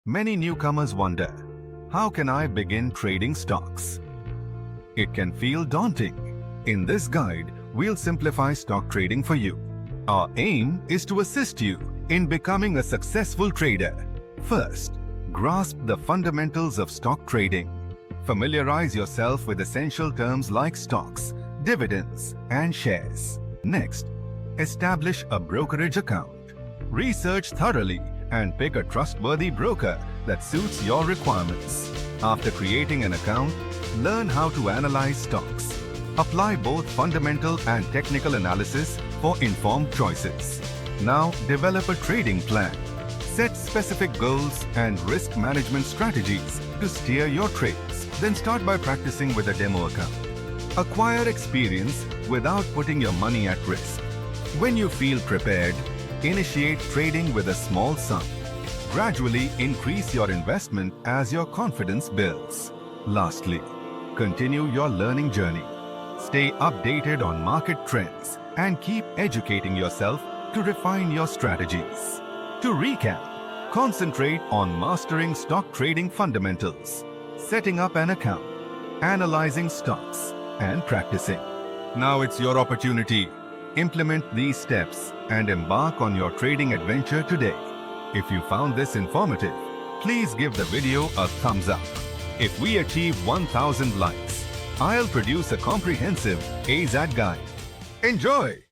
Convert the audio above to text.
Many newcomers wonder, how can I begin trading stocks? It can feel daunting. In this guide, we'll simplify stock trading for you. Our aim is to assist you in becoming a successful trader. First, grasp the fundamentals of stock trading. Familiarize yourself with essential terms like stocks, dividends, and shares. Next, establish a brokerage account. Research thoroughly and pick a trustworthy broker that suits your requirements. After creating an account, learn how to analyze stocks. Apply both fundamental and technical analysis for informed choices. Now, develop a trading plan. Set specific goals and risk management strategies to steer your trades. Then start by practicing with a demo account. Acquire experience without putting your money at risk. When you feel prepared, initiate trading with a small sum. Gradually increase your investment as your confidence builds. Lastly, continue your learning journey. Stay updated on market trends and keep educating yourself to refine your strategies. To recap, concentrate on mastering stock trading fundamentals, setting up an account, analyzing stocks, and practicing. Now it's your opportunity. Implement these steps and embark on your trading adventure today. If you found this informative, please give the video a thumbs up. If we achieve 1000 likes, I'll produce a comprehensive AZAD guide. Enjoy!